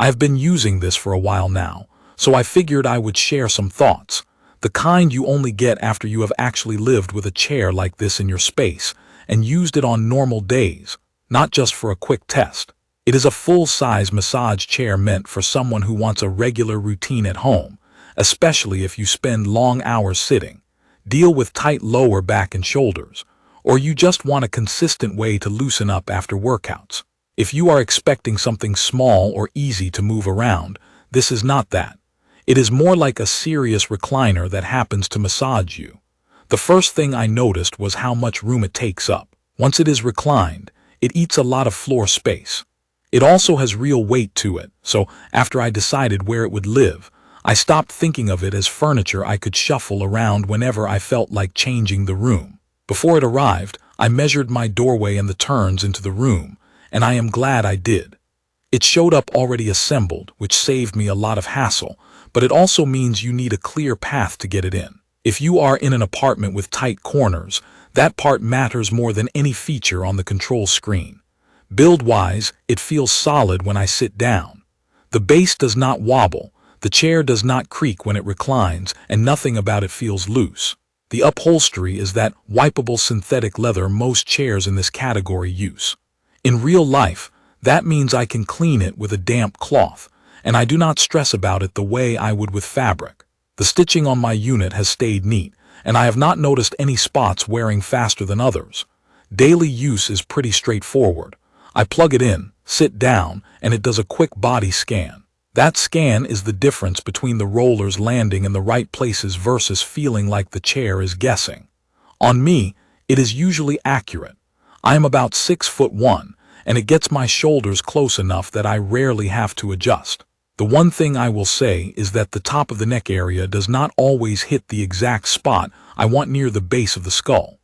I've been using this for a while now, so I figured I would share some thoughts, the kind you only get after you have actually lived with a chair like this in your space and used it on normal days, not just for a quick test. It is a full-size massage chair meant for someone who wants a regular routine at home, especially if you spend long hours sitting, deal with tight lower back and shoulders, or you just want a consistent way to loosen up after workouts. If you are expecting something small or easy to move around, this is not that. It is more like a serious recliner that happens to massage you. The first thing I noticed was how much room it takes up. Once it is reclined, it eats a lot of floor space. It also has real weight to it, so after I decided where it would live, I stopped thinking of it as furniture I could shuffle around whenever I felt like changing the room. Before it arrived, I measured my doorway and the turns into the room, and I am glad I did. It showed up already assembled, which saved me a lot of hassle, but it also means you need a clear path to get it in. If you are in an apartment with tight corners, that part matters more than any feature on the control screen. Build-wise, it feels solid when I sit down. The base does not wobble, the chair does not creak when it reclines, and nothing about it feels loose. The upholstery is that wipeable synthetic leather most chairs in this category use. In real life, that means I can clean it with a damp cloth, and I do not stress about it the way I would with fabric. The stitching on my unit has stayed neat, and I have not noticed any spots wearing faster than others. Daily use is pretty straightforward. I plug it in, sit down, and it does a quick body scan. That scan is the difference between the rollers landing in the right places versus feeling like the chair is guessing. On me, it is usually accurate. I am about 6'1", and it gets my shoulders close enough that I rarely have to adjust. The one thing I will say is that the top of the neck area does not always hit the exact spot I want near the base of the skull.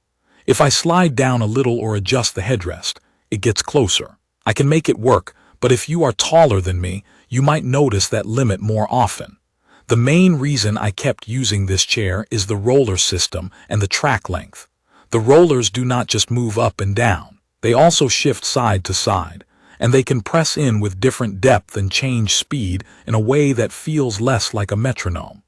If I slide down a little or adjust the headrest, it gets closer. I can make it work, but if you are taller than me, you might notice that limit more often. The main reason I kept using this chair is the roller system and the track length. The rollers do not just move up and down, they also shift side to side, and they can press in with different depth and change speed in a way that feels less like a metronome.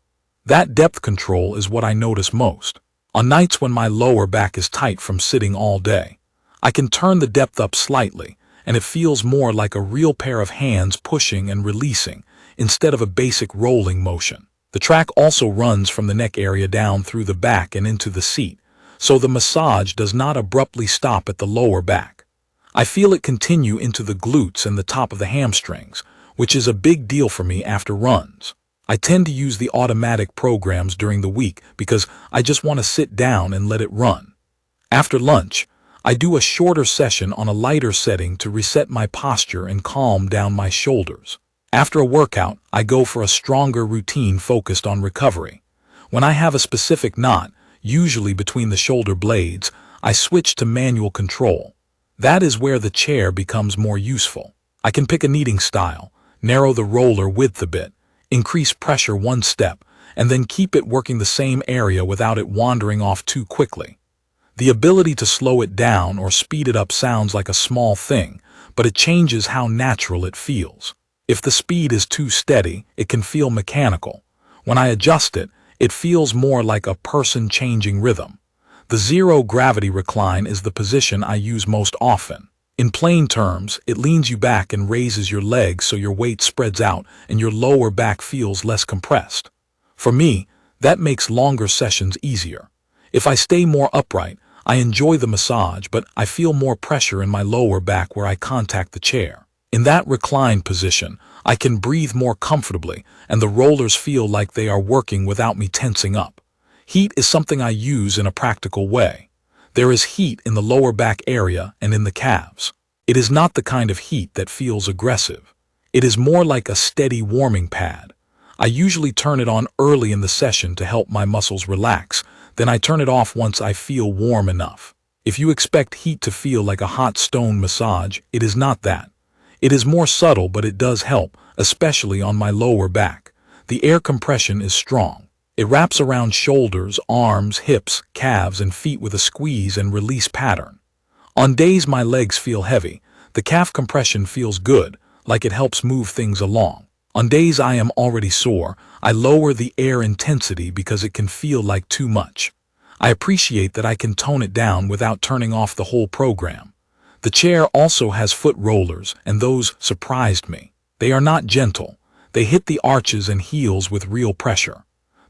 That depth control is what I notice most. On nights when my lower back is tight from sitting all day, I can turn the depth up slightly, and it feels more like a real pair of hands pushing and releasing instead of a basic rolling motion. The track also runs from the neck area down through the back and into the seat, so the massage does not abruptly stop at the lower back. I feel it continue into the glutes and the top of the hamstrings, which is a big deal for me after runs. I tend to use the automatic programs during the week because I just want to sit down and let it run. After lunch, I do a shorter session on a lighter setting to reset my posture and calm down my shoulders. After a workout, I go for a stronger routine focused on recovery. When I have a specific knot, usually between the shoulder blades, I switch to manual control. That is where the chair becomes more useful. I can pick a kneading style, narrow the roller width a bit, increase pressure one step, and then keep it working the same area without it wandering off too quickly. The ability to slow it down or speed it up sounds like a small thing, but it changes how natural it feels. If the speed is too steady, it can feel mechanical. When I adjust it, it feels more like a person changing rhythm. The zero-gravity recline is the position I use most often. In plain terms, it leans you back and raises your legs so your weight spreads out and your lower back feels less compressed. For me, that makes longer sessions easier. If I stay more upright, I enjoy the massage, but I feel more pressure in my lower back where I contact the chair. In that reclined position, I can breathe more comfortably, and the rollers feel like they are working without me tensing up. Heat is something I use in a practical way. There is heat in the lower back area and in the calves. It is not the kind of heat that feels aggressive. It is more like a steady warming pad. I usually turn it on early in the session to help my muscles relax, then I turn it off once I feel warm enough. If you expect heat to feel like a hot stone massage, it is not that. It is more subtle, but it does help, especially on my lower back. The air compression is strong. It wraps around shoulders, arms, hips, calves, and feet with a squeeze and release pattern. On days my legs feel heavy, the calf compression feels good, like it helps move things along. On days I am already sore, I lower the air intensity because it can feel like too much. I appreciate that I can tone it down without turning off the whole program. The chair also has foot rollers, and those surprised me. They are not gentle. They hit the arches and heels with real pressure.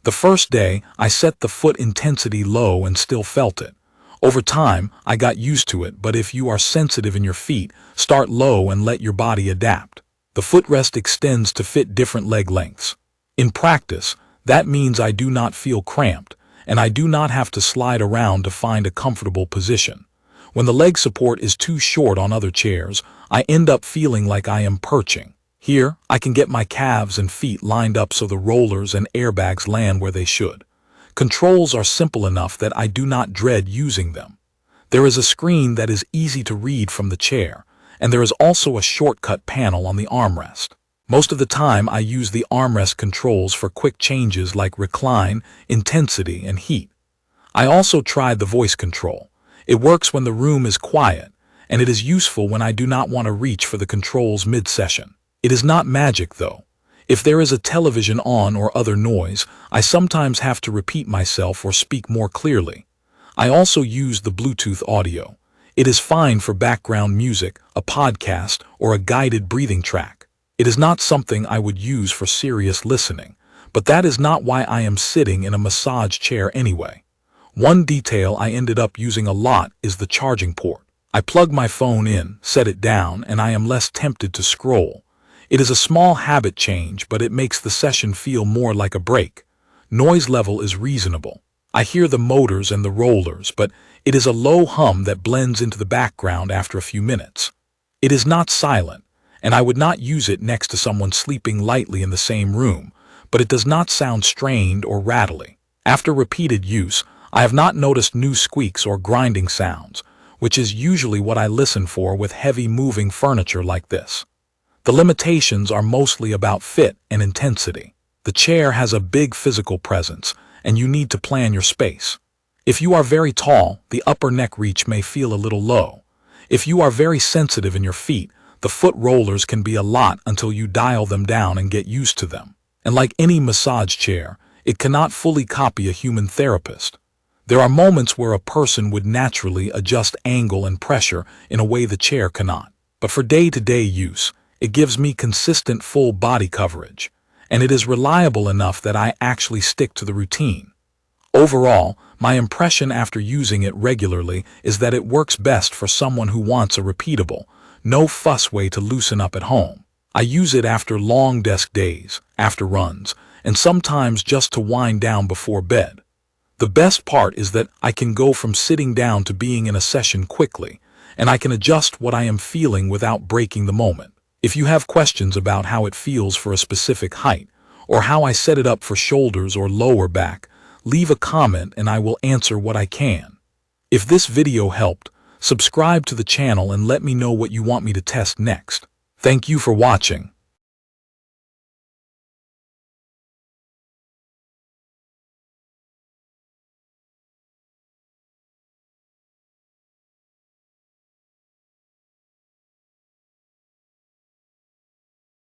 The first day, I set the foot intensity low and still felt it. Over time, I got used to it, but if you are sensitive in your feet, start low and let your body adapt. The footrest extends to fit different leg lengths. In practice, that means I do not feel cramped, and I do not have to slide around to find a comfortable position. When the leg support is too short on other chairs, I end up feeling like I am perching. Here, I can get my calves and feet lined up so the rollers and airbags land where they should. Controls are simple enough that I do not dread using them. There is a screen that is easy to read from the chair, and there is also a shortcut panel on the armrest. Most of the time, I use the armrest controls for quick changes like recline, intensity, and heat. I also tried the voice control. It works when the room is quiet, and it is useful when I do not want to reach for the controls mid-session. It is not magic, though. If there is a television on or other noise, I sometimes have to repeat myself or speak more clearly. I also use the Bluetooth audio. It is fine for background music, a podcast, or a guided breathing track. It is not something I would use for serious listening, but that is not why I am sitting in a massage chair anyway. One detail I ended up using a lot is the charging port. I plug my phone in, set it down, and I am less tempted to scroll. It is a small habit change, but it makes the session feel more like a break. Noise level is reasonable. I hear the motors and the rollers, but it is a low hum that blends into the background after a few minutes. It is not silent, and I would not use it next to someone sleeping lightly in the same room, but it does not sound strained or rattly. After repeated use, I have not noticed new squeaks or grinding sounds, which is usually what I listen for with heavy moving furniture like this. The limitations are mostly about fit and intensity. The chair has a big physical presence, and you need to plan your space. If you are very tall, the upper neck reach may feel a little low. If you are very sensitive in your feet, the foot rollers can be a lot until you dial them down and get used to them. And like any massage chair, it cannot fully copy a human therapist. There are moments where a person would naturally adjust angle and pressure in a way the chair cannot. But for day-to-day use, it gives me consistent full body coverage, and it is reliable enough that I actually stick to the routine. Overall, my impression after using it regularly is that it works best for someone who wants a repeatable, no-fuss way to loosen up at home. I use it after long desk days, after runs, and sometimes just to wind down before bed. The best part is that I can go from sitting down to being in a session quickly, and I can adjust what I am feeling without breaking the moment. If you have questions about how it feels for a specific height, or how I set it up for shoulders or lower back, leave a comment and I will answer what I can. If this video helped, subscribe to the channel and let me know what you want me to test next. Thank you for watching.